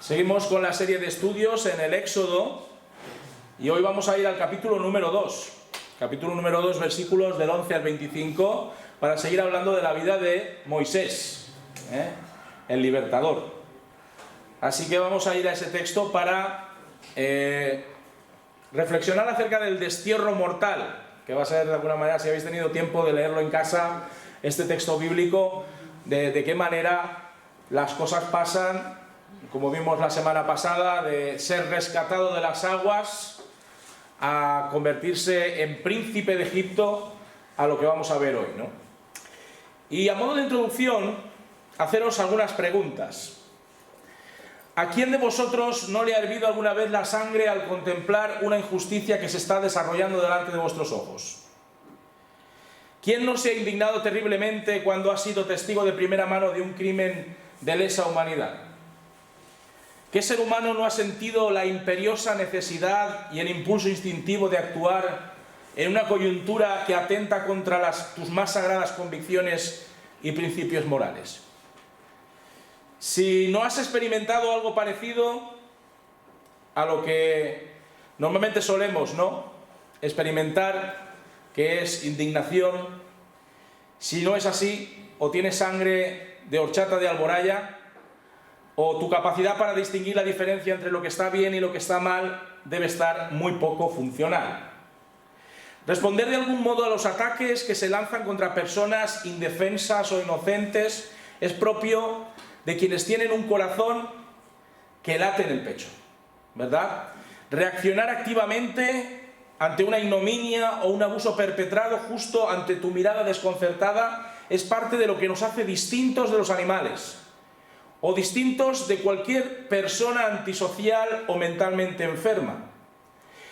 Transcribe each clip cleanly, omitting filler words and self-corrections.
Seguimos con la serie de estudios en el Éxodo y hoy vamos a ir al capítulo número 2. Capítulo número 2, versículos del 11 al 25, para seguir hablando de la vida de Moisés, el libertador. Así que vamos a ir a ese texto para reflexionar acerca del destierro mortal, que va a ser de alguna manera, si habéis tenido tiempo de leerlo en casa, este texto bíblico, de qué manera las cosas pasan, como vimos la semana pasada, de ser rescatado de las aguas a convertirse en príncipe de Egipto, a lo que vamos a ver hoy, ¿no? Y a modo de introducción, haceros algunas preguntas. ¿A quién de vosotros no le ha hervido alguna vez la sangre al contemplar una injusticia que se está desarrollando delante de vuestros ojos? ¿Quién no se ha indignado terriblemente cuando ha sido testigo de primera mano de un crimen de lesa humanidad? ¿Qué ser humano no ha sentido la imperiosa necesidad y el impulso instintivo de actuar en una coyuntura que atenta contra tus más sagradas convicciones y principios morales? Si no has experimentado algo parecido a lo que normalmente solemos, ¿no?, experimentar, que es indignación, si no es así, o tienes sangre de horchata de Alboraya, o tu capacidad para distinguir la diferencia entre lo que está bien y lo que está mal debe estar muy poco funcional. Responder de algún modo a los ataques que se lanzan contra personas indefensas o inocentes es propio de quienes tienen un corazón que late en el pecho, ¿verdad? Reaccionar activamente ante una ignominia o un abuso perpetrado justo ante tu mirada desconcertada es parte de lo que nos hace distintos de los animales, o distintos de cualquier persona antisocial o mentalmente enferma.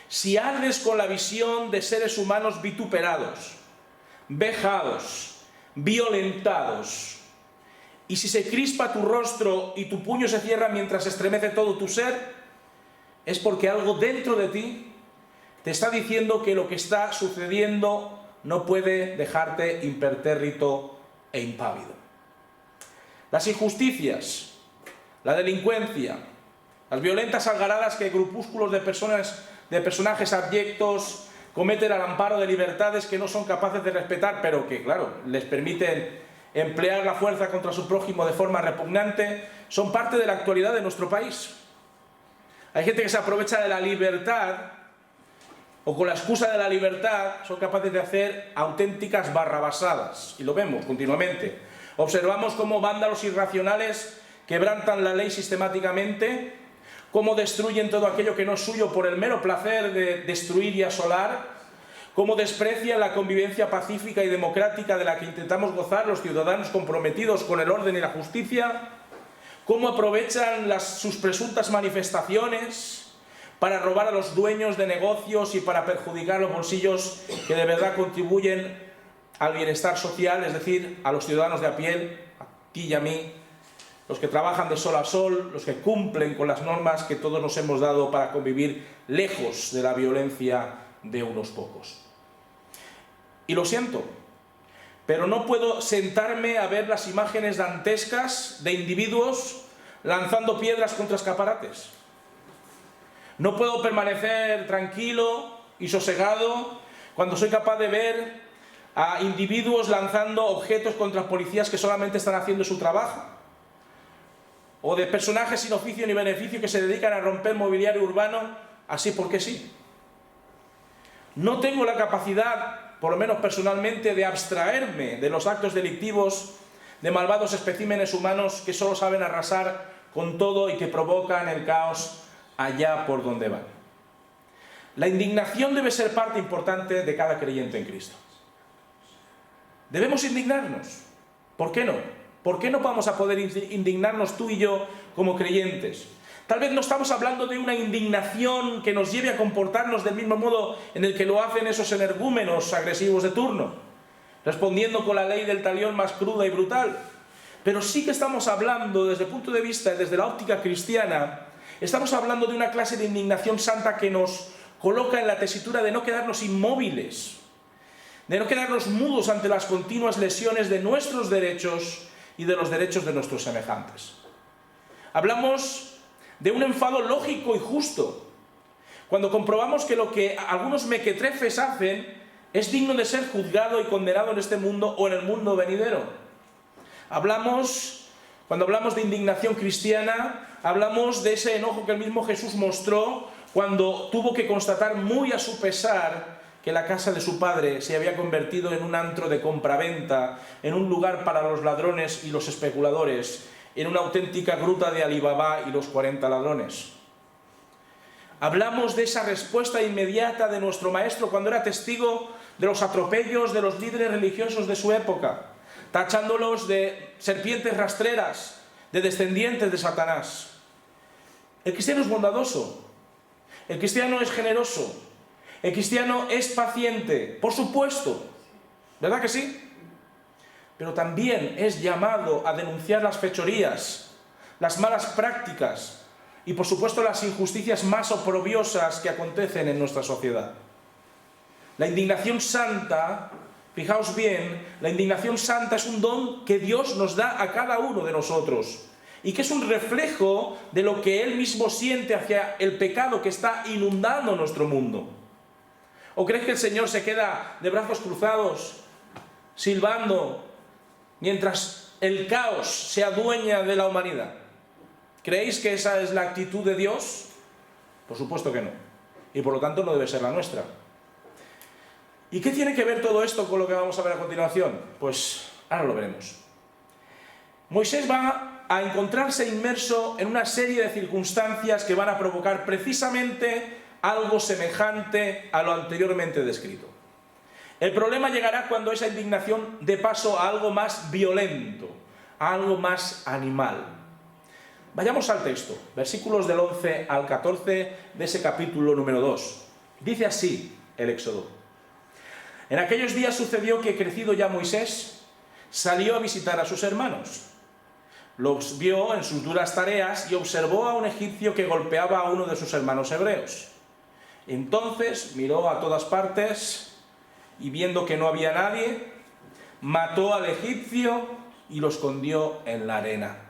Si ardes con la visión de seres humanos vituperados, vejados, violentados, y si se crispa tu rostro y tu puño se cierra mientras estremece todo tu ser, es porque algo dentro de ti te está diciendo que lo que está sucediendo no puede dejarte impertérrito e impávido. Las injusticias, la delincuencia, las violentas algaradas que grupúsculos de personajes abyectos cometen al amparo de libertades que no son capaces de respetar, pero que, claro, les permiten emplear la fuerza contra su prójimo de forma repugnante, son parte de la actualidad de nuestro país. Hay gente que se aprovecha de la libertad, o con la excusa de la libertad son capaces de hacer auténticas barrabasadas, y lo vemos continuamente. Observamos cómo vándalos irracionales quebrantan la ley sistemáticamente, cómo destruyen todo aquello que no es suyo por el mero placer de destruir y asolar, cómo desprecian la convivencia pacífica y democrática de la que intentamos gozar los ciudadanos comprometidos con el orden y la justicia, cómo aprovechan sus presuntas manifestaciones para robar a los dueños de negocios y para perjudicar los bolsillos que de verdad contribuyen al bienestar social, es decir, a los ciudadanos de a pie, a ti y a mí, los que trabajan de sol a sol, los que cumplen con las normas que todos nos hemos dado para convivir lejos de la violencia de unos pocos. Y lo siento, pero no puedo sentarme a ver las imágenes dantescas de individuos lanzando piedras contra escaparates. No puedo permanecer tranquilo y sosegado cuando soy capaz de ver a individuos lanzando objetos contra policías que solamente están haciendo su trabajo, o de personajes sin oficio ni beneficio que se dedican a romper mobiliario urbano así porque sí. No tengo la capacidad, por lo menos personalmente, de abstraerme de los actos delictivos de malvados especímenes humanos que solo saben arrasar con todo y que provocan el caos allá por donde van. La indignación debe ser parte importante de cada creyente en Cristo. Debemos indignarnos. ¿Por qué no? ¿Por qué no vamos a poder indignarnos tú y yo como creyentes? Tal vez no estamos hablando de una indignación que nos lleve a comportarnos del mismo modo en el que lo hacen esos energúmenos agresivos de turno, respondiendo con la ley del talión más cruda y brutal. Pero sí que estamos hablando, desde el punto de vista, desde la óptica cristiana, estamos hablando de una clase de indignación santa que nos coloca en la tesitura de no quedarnos inmóviles, de no quedarnos mudos ante las continuas lesiones de nuestros derechos y de los derechos de nuestros semejantes. Hablamos de un enfado lógico y justo, cuando comprobamos que lo que algunos mequetrefes hacen es digno de ser juzgado y condenado en este mundo o en el mundo venidero. Cuando hablamos de indignación cristiana, hablamos de ese enojo que el mismo Jesús mostró cuando tuvo que constatar muy a su pesar que la casa de su padre se había convertido en un antro de compraventa, en un lugar para los ladrones y los especuladores, en una auténtica gruta de Alibaba y los 40 ladrones. Hablamos de esa respuesta inmediata de nuestro maestro cuando era testigo de los atropellos de los líderes religiosos de su época, tachándolos de serpientes rastreras, de descendientes de Satanás. El cristiano es bondadoso, el cristiano es generoso, el cristiano es paciente, por supuesto, ¿verdad que sí? Pero también es llamado a denunciar las fechorías, las malas prácticas y por supuesto las injusticias más oprobiosas que acontecen en nuestra sociedad. La indignación santa, fijaos bien, la indignación santa es un don que Dios nos da a cada uno de nosotros y que es un reflejo de lo que Él mismo siente hacia el pecado que está inundando nuestro mundo. ¿O crees que el Señor se queda de brazos cruzados, silbando, mientras el caos se adueña de la humanidad? ¿Creéis que esa es la actitud de Dios? Por supuesto que no. Y por lo tanto no debe ser la nuestra. ¿Y qué tiene que ver todo esto con lo que vamos a ver a continuación? Pues ahora lo veremos. Moisés va a encontrarse inmerso en una serie de circunstancias que van a provocar precisamente algo semejante a lo anteriormente descrito. El problema llegará cuando esa indignación dé paso a algo más violento, a algo más animal. Vayamos al texto, versículos del 11 al 14 de ese capítulo número 2. Dice así el Éxodo. En aquellos días sucedió que, crecido ya Moisés, salió a visitar a sus hermanos. Los vio en sus duras tareas y observó a un egipcio que golpeaba a uno de sus hermanos hebreos. Entonces miró a todas partes y viendo que no había nadie, mató al egipcio y lo escondió en la arena.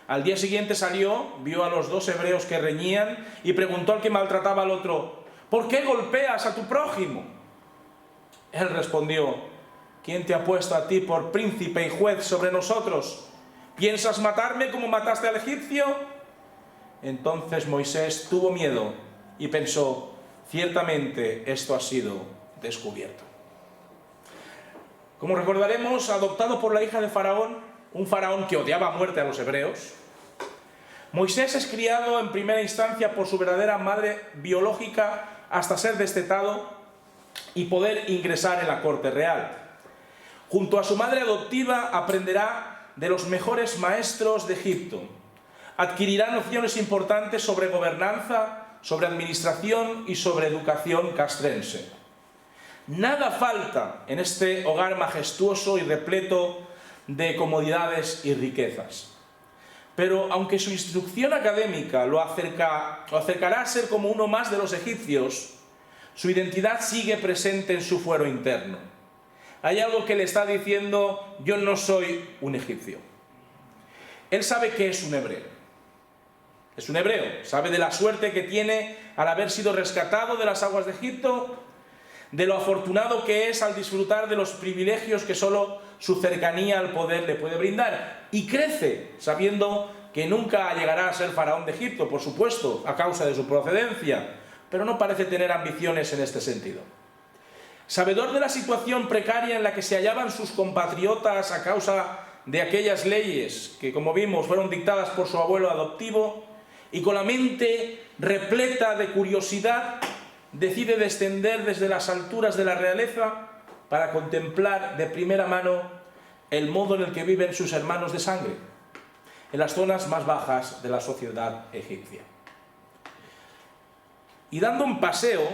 Al día siguiente salió, vio a los dos hebreos que reñían y preguntó al que maltrataba al otro: ¿por qué golpeas a tu prójimo? Él respondió: ¿quién te ha puesto a ti por príncipe y juez sobre nosotros? ¿Piensas matarme como mataste al egipcio? Entonces Moisés tuvo miedo y pensó: ciertamente esto ha sido descubierto. Como recordaremos, adoptado por la hija de Faraón, un faraón que odiaba a muerte a los hebreos, Moisés es criado en primera instancia por su verdadera madre biológica hasta ser destetado y poder ingresar en la corte real. Junto a su madre adoptiva aprenderá de los mejores maestros de Egipto. Adquirirá nociones importantes sobre gobernanza, sobre administración y sobre educación castrense. Nada falta en este hogar majestuoso y repleto de comodidades y riquezas. Pero aunque su instrucción académica lo acercará a ser como uno más de los egipcios, su identidad sigue presente en su fuero interno. Hay algo que le está diciendo: yo no soy un egipcio. Él sabe que es un hebreo. Es un hebreo, sabe de la suerte que tiene al haber sido rescatado de las aguas de Egipto, de lo afortunado que es al disfrutar de los privilegios que solo su cercanía al poder le puede brindar. Y crece sabiendo que nunca llegará a ser faraón de Egipto, por supuesto, a causa de su procedencia, pero no parece tener ambiciones en este sentido. Sabedor de la situación precaria en la que se hallaban sus compatriotas a causa de aquellas leyes que, como vimos, fueron dictadas por su abuelo adoptivo, y con la mente repleta de curiosidad, decide descender desde las alturas de la realeza para contemplar de primera mano el modo en el que viven sus hermanos de sangre, en las zonas más bajas de la sociedad egipcia. Y dando un paseo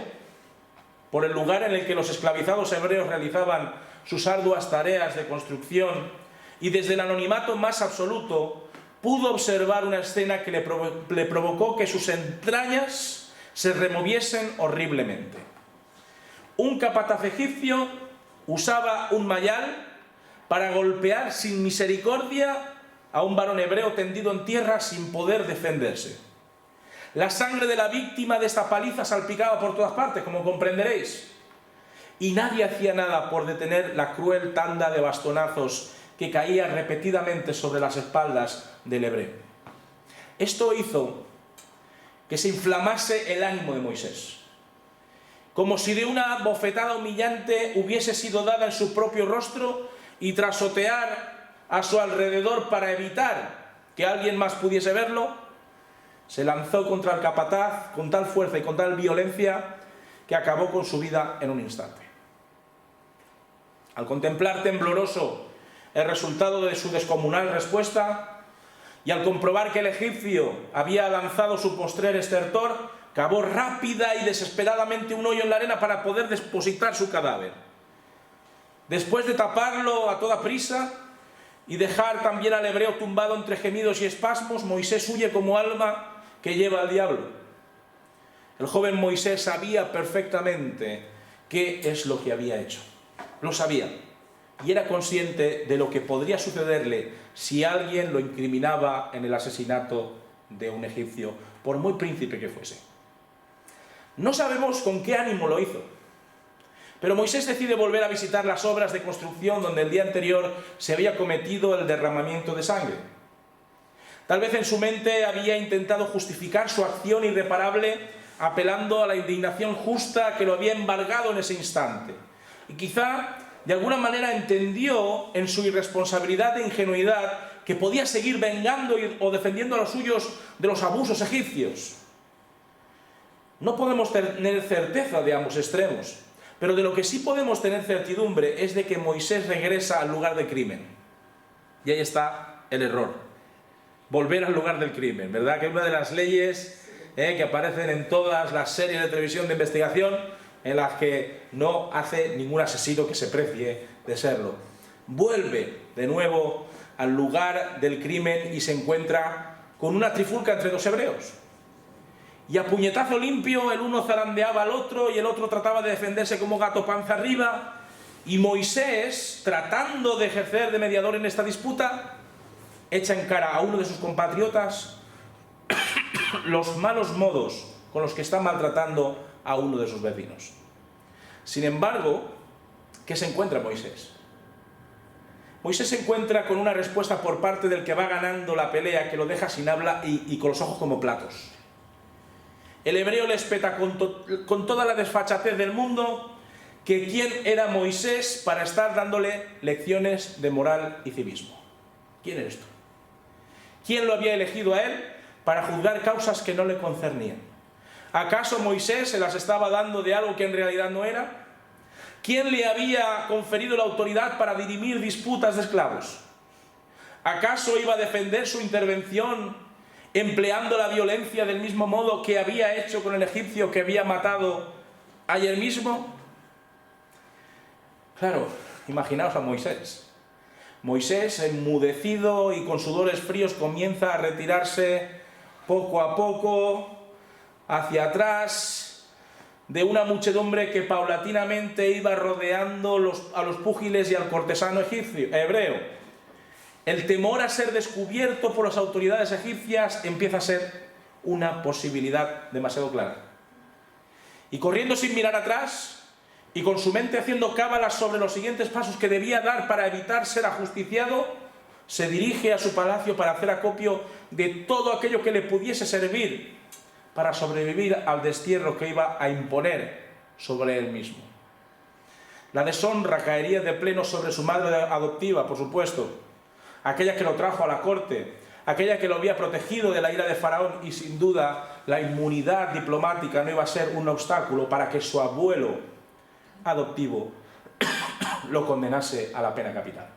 por el lugar en el que los esclavizados hebreos realizaban sus arduas tareas de construcción, y desde el anonimato más absoluto, pudo observar una escena que le provocó que sus entrañas se removiesen horriblemente. Un capataz egipcio usaba un mayal para golpear sin misericordia a un varón hebreo tendido en tierra sin poder defenderse. La sangre de la víctima de esta paliza salpicaba por todas partes, como comprenderéis. Y nadie hacía nada por detener la cruel tanda de bastonazos que caía repetidamente sobre las espaldas del hebreo. Esto hizo que se inflamase el ánimo de Moisés, como si de una bofetada humillante hubiese sido dada en su propio rostro, y tras otear a su alrededor para evitar que alguien más pudiese verlo, se lanzó contra el capataz con tal fuerza y con tal violencia que acabó con su vida en un instante. Al contemplar tembloroso el resultado de su descomunal respuesta y al comprobar que el egipcio había lanzado su postrer estertor, cavó rápida y desesperadamente un hoyo en la arena para poder depositar su cadáver. Después de taparlo a toda prisa y dejar también al hebreo tumbado entre gemidos y espasmos, Moisés huye como alma que lleva al diablo. El joven Moisés sabía perfectamente qué es lo que había hecho. Lo sabía. Y era consciente de lo que podría sucederle si alguien lo incriminaba en el asesinato de un egipcio, por muy príncipe que fuese. No sabemos con qué ánimo lo hizo, pero Moisés decide volver a visitar las obras de construcción donde el día anterior se había cometido el derramamiento de sangre. Tal vez en su mente había intentado justificar su acción irreparable apelando a la indignación justa que lo había embargado en ese instante. Y quizá de alguna manera entendió en su irresponsabilidad e ingenuidad que podía seguir vengando o defendiendo a los suyos de los abusos egipcios. No podemos tener certeza de ambos extremos, pero de lo que sí podemos tener certidumbre es de que Moisés regresa al lugar del crimen. Y ahí está el error. Volver al lugar del crimen, ¿verdad? Que es una de las leyes que aparecen en todas las series de televisión de investigación en las que no hace ningún asesino que se precie de serlo. Vuelve de nuevo al lugar del crimen y se encuentra con una trifulca entre dos hebreos. Y a puñetazo limpio el uno zarandeaba al otro y el otro trataba de defenderse como gato panza arriba, y Moisés, tratando de ejercer de mediador en esta disputa, echa en cara a uno de sus compatriotas los malos modos con los que está maltratando a uno de sus vecinos. Sin embargo, ¿qué se encuentra Moisés? Moisés se encuentra con una respuesta por parte del que va ganando la pelea, que lo deja sin habla y con los ojos como platos. El hebreo le espeta con toda la desfachatez del mundo que quién era Moisés para estar dándole lecciones de moral y civismo. ¿Quién eres tú? ¿Quién lo había elegido a él para juzgar causas que no le concernían? ¿Acaso Moisés se las estaba dando de algo que en realidad no era? ¿Quién le había conferido la autoridad para dirimir disputas de esclavos? ¿Acaso iba a defender su intervención empleando la violencia del mismo modo que había hecho con el egipcio que había matado ayer mismo? Claro, imaginaos a Moisés. Moisés, enmudecido y con sudores fríos, comienza a retirarse poco a poco hacia atrás de una muchedumbre que paulatinamente iba rodeando a los púgiles y al cortesano hebreo. El temor a ser descubierto por las autoridades egipcias empieza a ser una posibilidad demasiado clara. Y corriendo sin mirar atrás, y con su mente haciendo cábalas sobre los siguientes pasos que debía dar para evitar ser ajusticiado, se dirige a su palacio para hacer acopio de todo aquello que le pudiese servir para sobrevivir al destierro que iba a imponer sobre él mismo. La deshonra caería de pleno sobre su madre adoptiva, por supuesto, aquella que lo trajo a la corte, aquella que lo había protegido de la ira de Faraón, y sin duda la inmunidad diplomática no iba a ser un obstáculo para que su abuelo adoptivo lo condenase a la pena capital.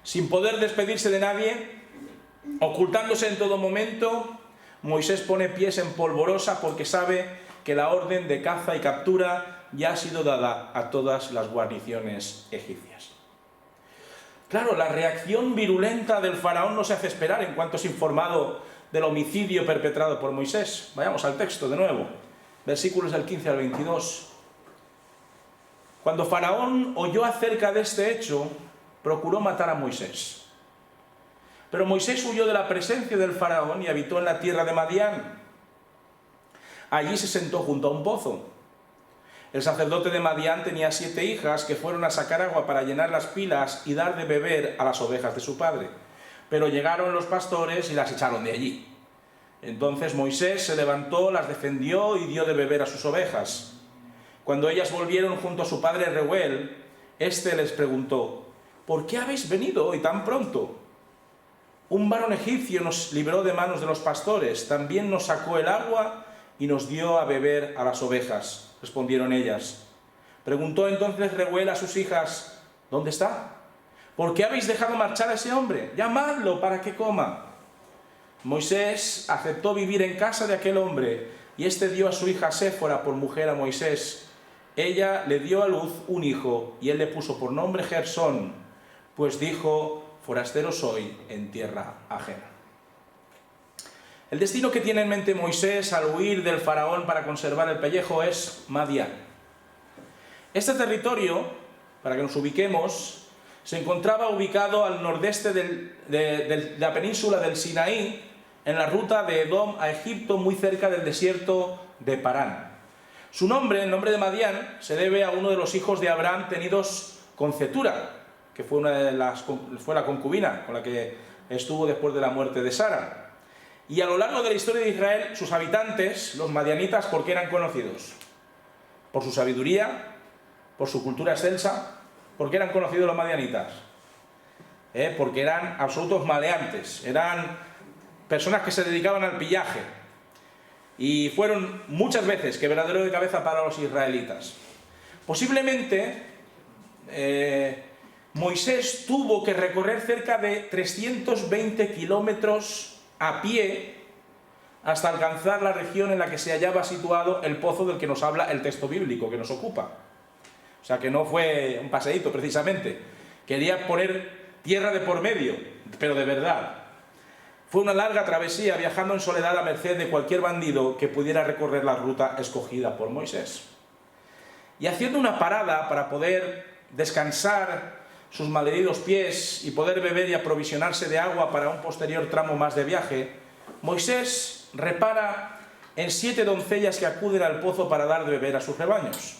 Sin poder despedirse de nadie, ocultándose en todo momento, Moisés pone pies en polvorosa porque sabe que la orden de caza y captura ya ha sido dada a todas las guarniciones egipcias. Claro, la reacción virulenta del faraón no se hace esperar en cuanto es informado del homicidio perpetrado por Moisés. Vayamos al texto de nuevo, versículos del 15 al 22. Cuando Faraón oyó acerca de este hecho, procuró matar a Moisés. Pero Moisés huyó de la presencia del Faraón y habitó en la tierra de Madián. Allí se sentó junto a un pozo. El sacerdote de Madián tenía 7 hijas que fueron a sacar agua para llenar las pilas y dar de beber a las ovejas de su padre. Pero llegaron los pastores y las echaron de allí. Entonces Moisés se levantó, las defendió y dio de beber a sus ovejas. Cuando ellas volvieron junto a su padre Reuel, éste les preguntó: ¿por qué habéis venido hoy tan pronto? Un varón egipcio nos libró de manos de los pastores, también nos sacó el agua y nos dio a beber a las ovejas, respondieron ellas. Preguntó entonces Reuel a sus hijas: ¿dónde está? ¿Por qué habéis dejado marchar a ese hombre? Llamadlo para que coma. Moisés aceptó vivir en casa de aquel hombre, y éste dio a su hija Séfora por mujer a Moisés. Ella le dio a luz un hijo, y él le puso por nombre Gersón, pues dijo: forastero soy en tierra ajena. El destino que tiene en mente Moisés al huir del faraón para conservar el pellejo es Madián. Este territorio, para que nos ubiquemos, se encontraba ubicado al nordeste de la península del Sinaí, en la ruta de Edom a Egipto, muy cerca del desierto de Parán. Su nombre, el nombre de Madián, se debe a uno de los hijos de Abraham tenidos con Cetura, que fue la concubina con la que estuvo después de la muerte de Sara. Y a lo largo de la historia de Israel, sus habitantes, los madianitas, ¿por qué eran conocidos? Por su sabiduría, por su cultura excelsa. ¿Por qué eran conocidos los madianitas? Porque eran absolutos maleantes, eran personas que se dedicaban al pillaje. Y fueron muchas veces quebradero de cabeza para los israelitas. Posiblemente Moisés tuvo que recorrer cerca de 320 kilómetros a pie hasta alcanzar la región en la que se hallaba situado el pozo del que nos habla el texto bíblico que nos ocupa. O sea que no fue un paseíto precisamente. Quería poner tierra de por medio, pero de verdad. Fue una larga travesía viajando en soledad a merced de cualquier bandido que pudiera recorrer la ruta escogida por Moisés. Y haciendo una parada para poder descansar sus malheridos pies y poder beber y aprovisionarse de agua para un posterior tramo más de viaje, Moisés repara en 7 doncellas que acuden al pozo para dar de beber a sus rebaños.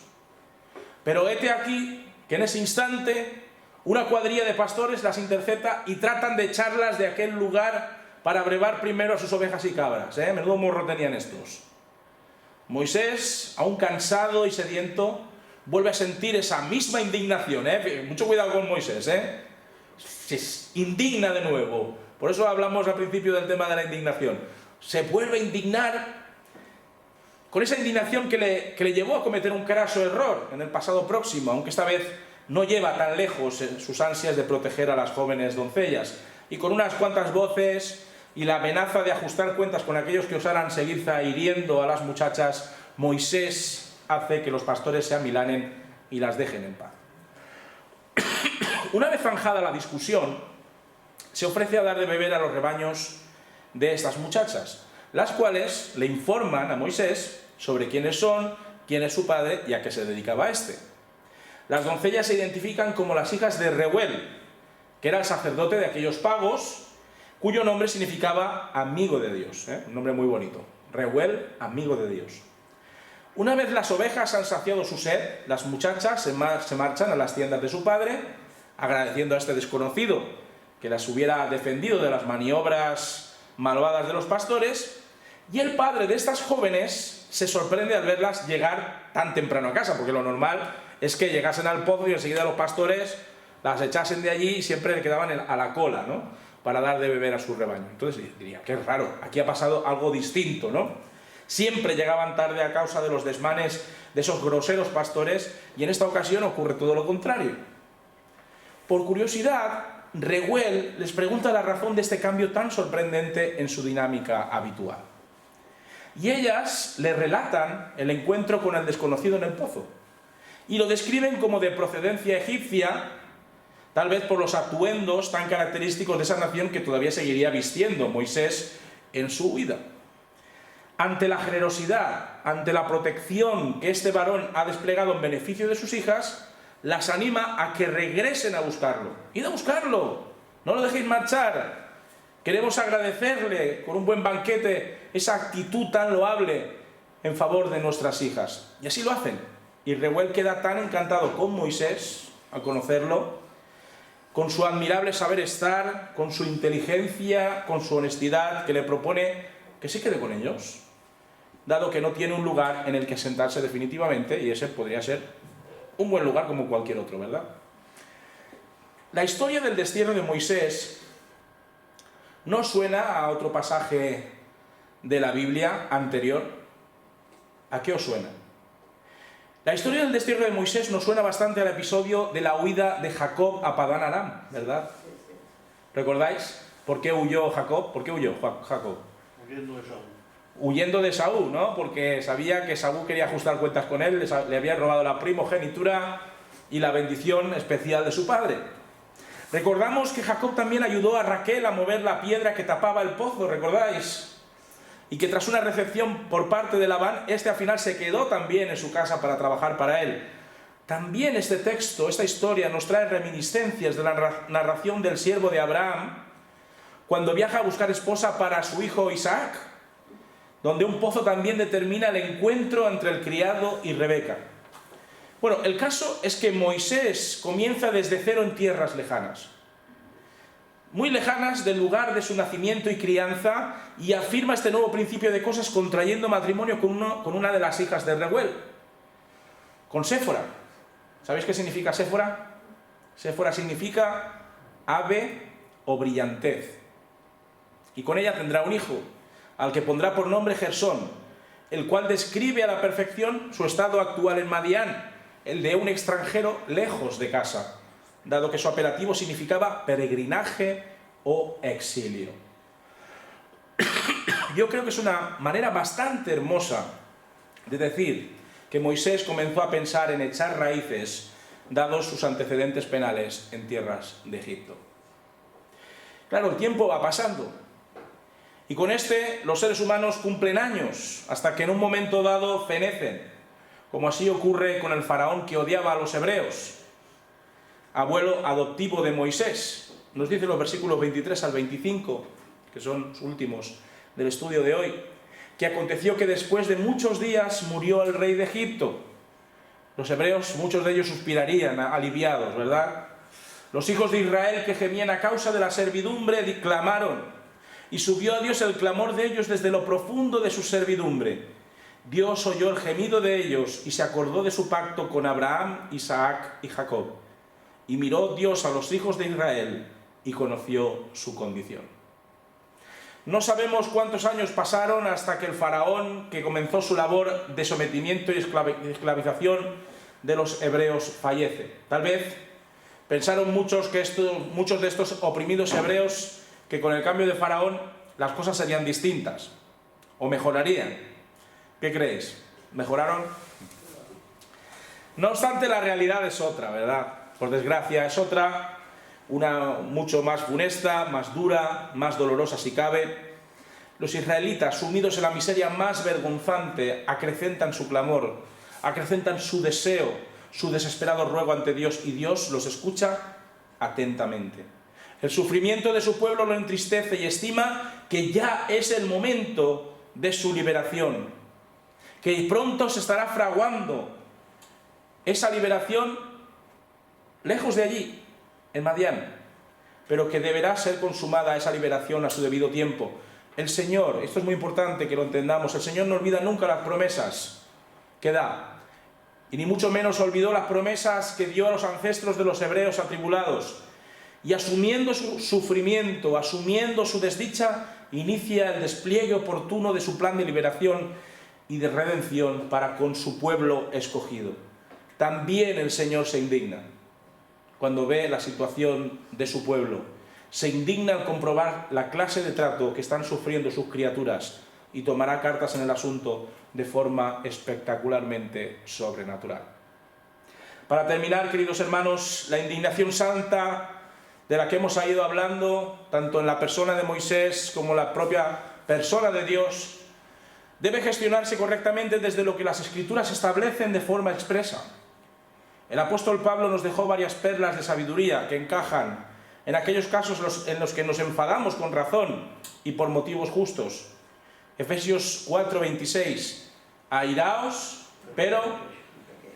Pero hete aquí que en ese instante una cuadrilla de pastores las intercepta y tratan de echarlas de aquel lugar para brevar primero a sus ovejas y cabras. Menudo morro tenían estos. Moisés, aún cansado y sediento, vuelve a sentir esa misma indignación. Mucho cuidado con Moisés. Se indigna de nuevo. Por eso hablamos al principio del tema de la indignación. Se vuelve a indignar con esa indignación que le llevó a cometer un craso error en el pasado próximo, aunque esta vez no lleva tan lejos sus ansias de proteger a las jóvenes doncellas. Y con unas cuantas voces y la amenaza de ajustar cuentas con aquellos que osaran seguir hiriendo a las muchachas, Moisés hace que los pastores se amilanen y las dejen en paz. Una vez zanjada la discusión, se ofrece a dar de beber a los rebaños de estas muchachas, las cuales le informan a Moisés sobre quiénes son, quién es su padre y a qué se dedicaba éste. Las doncellas se identifican como las hijas de Reuel, que era el sacerdote de aquellos pagos, cuyo nombre significaba amigo de Dios. Un nombre muy bonito. Reuel, amigo de Dios. Una vez las ovejas han saciado su sed, las muchachas se marchan a las tiendas de su padre, agradeciendo a este desconocido que las hubiera defendido de las maniobras malvadas de los pastores, y el padre de estas jóvenes se sorprende al verlas llegar tan temprano a casa, porque lo normal es que llegasen al pozo y enseguida los pastores las echasen de allí y siempre le quedaban a la cola, ¿no?, para dar de beber a su rebaño. Entonces diría, qué raro, aquí ha pasado algo distinto, ¿no? Siempre llegaban tarde a causa de los desmanes de esos groseros pastores, y en esta ocasión ocurre todo lo contrario. Por curiosidad, Reuel les pregunta la razón de este cambio tan sorprendente en su dinámica habitual. Y ellas le relatan el encuentro con el desconocido en el pozo, y lo describen como de procedencia egipcia, tal vez por los atuendos tan característicos de esa nación que todavía seguiría vistiendo Moisés en su huida. Ante la generosidad, ante la protección que este varón ha desplegado en beneficio de sus hijas, las anima a que regresen a buscarlo. ¡Id a buscarlo! ¡No lo dejéis marchar! Queremos agradecerle con un buen banquete esa actitud tan loable en favor de nuestras hijas. Y así lo hacen. Y Reuel queda tan encantado con Moisés, al conocerlo, con su admirable saber estar, con su inteligencia, con su honestidad, que le propone que se quede con ellos, dado que no tiene un lugar en el que sentarse definitivamente, y ese podría ser un buen lugar como cualquier otro, ¿verdad? La historia del destierro de Moisés no suena a otro pasaje de la Biblia anterior. ¿A qué os suena? La historia del destierro de Moisés nos suena bastante al episodio de la huida de Jacob a Padán Aram, ¿verdad? ¿Recordáis? ¿Por qué huyó Jacob? ¿Por qué huyó Jacob? Huyendo de Saúl, ¿no? Porque sabía que Saúl quería ajustar cuentas con él, le había robado la primogenitura y la bendición especial de su padre. Recordamos que Jacob también ayudó a Raquel a mover la piedra que tapaba el pozo, ¿recordáis? Y que tras una recepción por parte de Labán, al final se quedó también en su casa para trabajar para él. También este texto, esta historia, nos trae reminiscencias de la narración del siervo de Abraham, cuando viaja a buscar esposa para su hijo Isaac, donde un pozo también determina el encuentro entre el criado y Rebeca. Bueno, el caso es que Moisés comienza desde cero en tierras lejanas, muy lejanas del lugar de su nacimiento y crianza, y afirma este nuevo principio de cosas contrayendo matrimonio con una de las hijas de Reuel, con Séfora. ¿Sabéis qué significa Séfora? Séfora significa ave o brillantez. Y con ella tendrá un hijo, al que pondrá por nombre Gersón, el cual describe a la perfección su estado actual en Madián, el de un extranjero lejos de casa, dado que su apelativo significaba peregrinaje o exilio. Yo creo que es una manera bastante hermosa de decir que Moisés comenzó a pensar en echar raíces, dados sus antecedentes penales en tierras de Egipto. Claro, el tiempo va pasando, y con los seres humanos cumplen años, hasta que en un momento dado fenecen, como así ocurre con el faraón que odiaba a los hebreos, abuelo adoptivo de Moisés. Nos dice los versículos 23 al 25, que son los últimos del estudio de hoy, que aconteció que después de muchos días murió el rey de Egipto. Los hebreos, muchos de ellos suspirarían aliviados, ¿verdad? Los hijos de Israel, que gemían a causa de la servidumbre, clamaron, y subió a Dios el clamor de ellos desde lo profundo de su servidumbre. Dios oyó el gemido de ellos y se acordó de su pacto con Abraham, Isaac y Jacob. Y miró Dios a los hijos de Israel y conoció su condición. No sabemos cuántos años pasaron hasta que el faraón, que comenzó su labor de sometimiento y esclavización de los hebreos, fallece. Tal vez pensaron muchos de estos oprimidos hebreos que con el cambio de faraón las cosas serían distintas o mejorarían. ¿Qué creéis? ¿Mejoraron? No obstante, la realidad es otra, ¿verdad? Por desgracia es otra, una mucho más funesta, más dura, más dolorosa si cabe. Los israelitas, sumidos en la miseria más vergonzante, acrecentan su clamor, acrecentan su deseo, su desesperado ruego ante Dios, y Dios los escucha atentamente. El sufrimiento de su pueblo lo entristece y estima que ya es el momento de su liberación, que pronto se estará fraguando esa liberación lejos de allí, en Madián, pero que deberá ser consumada esa liberación a su debido tiempo. El Señor, esto es muy importante que lo entendamos, el Señor no olvida nunca las promesas que da, y ni mucho menos olvidó las promesas que dio a los ancestros de los hebreos atribulados, y asumiendo su sufrimiento, asumiendo su desdicha, inicia el despliegue oportuno de su plan de liberación y de redención para con su pueblo escogido. También el Señor se indigna cuando ve la situación de su pueblo. Se indigna al comprobar la clase de trato que están sufriendo sus criaturas y tomará cartas en el asunto de forma espectacularmente sobrenatural. Para terminar, queridos hermanos, la indignación santa de la que hemos ido hablando, tanto en la persona de Moisés como en la propia persona de Dios, debe gestionarse correctamente desde lo que las Escrituras establecen de forma expresa. El apóstol Pablo nos dejó varias perlas de sabiduría que encajan en aquellos casos en los que nos enfadamos con razón y por motivos justos. Efesios 4:26 airaos, pero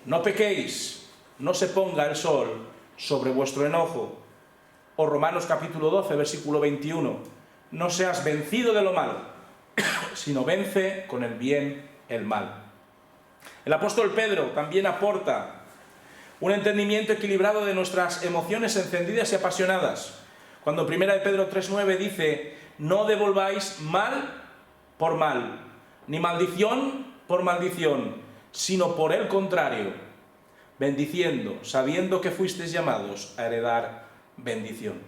no pequéis, no se ponga el sol sobre vuestro enojo. O Romanos capítulo 12, versículo 21, no seas vencido de lo malo, sino vence con el bien el mal. El apóstol Pedro también aporta un entendimiento equilibrado de nuestras emociones encendidas y apasionadas. Cuando 1 de Pedro 3:9 dice, no devolváis mal por mal, ni maldición por maldición, sino por el contrario, bendiciendo, sabiendo que fuisteis llamados a heredar bendición.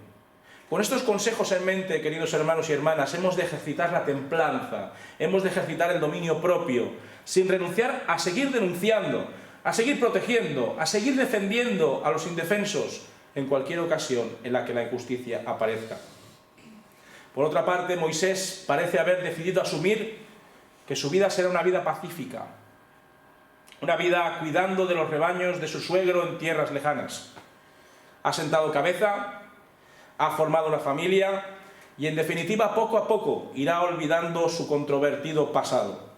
Con estos consejos en mente, queridos hermanos y hermanas, hemos de ejercitar la templanza, hemos de ejercitar el dominio propio, sin renunciar a seguir denunciando, a seguir protegiendo, a seguir defendiendo a los indefensos en cualquier ocasión en la que la injusticia aparezca. Por otra parte, Moisés parece haber decidido asumir que su vida será una vida pacífica, una vida cuidando de los rebaños de su suegro en tierras lejanas. Ha sentado cabeza, ha formado una familia y, en definitiva, poco a poco irá olvidando su controvertido pasado.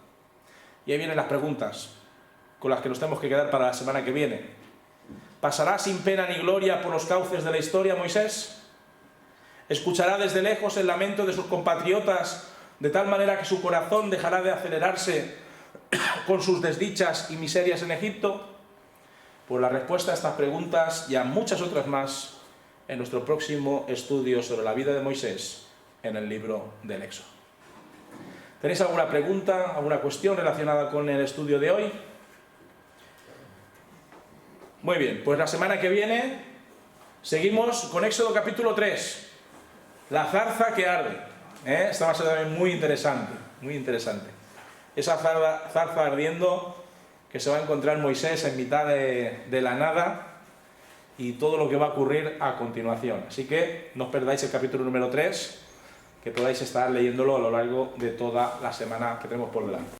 Y ahí vienen las preguntas con las que nos tenemos que quedar para la semana que viene. ¿Pasará sin pena ni gloria por los cauces de la historia Moisés? ¿Escuchará desde lejos el lamento de sus compatriotas de tal manera que su corazón dejará de acelerarse con sus desdichas y miserias en Egipto? Pues la respuesta a estas preguntas y a muchas otras más en nuestro próximo estudio sobre la vida de Moisés en el libro del Éxodo. ¿Tenéis alguna pregunta, alguna cuestión relacionada con el estudio de hoy? Muy bien, pues la semana que viene seguimos con Éxodo capítulo 3, la zarza que arde. Esta va a ser también muy interesante, muy interesante. Esa zarza ardiendo que se va a encontrar Moisés en mitad de la nada y todo lo que va a ocurrir a continuación. Así que no os perdáis el capítulo número 3, que podáis estar leyéndolo a lo largo de toda la semana que tenemos por delante.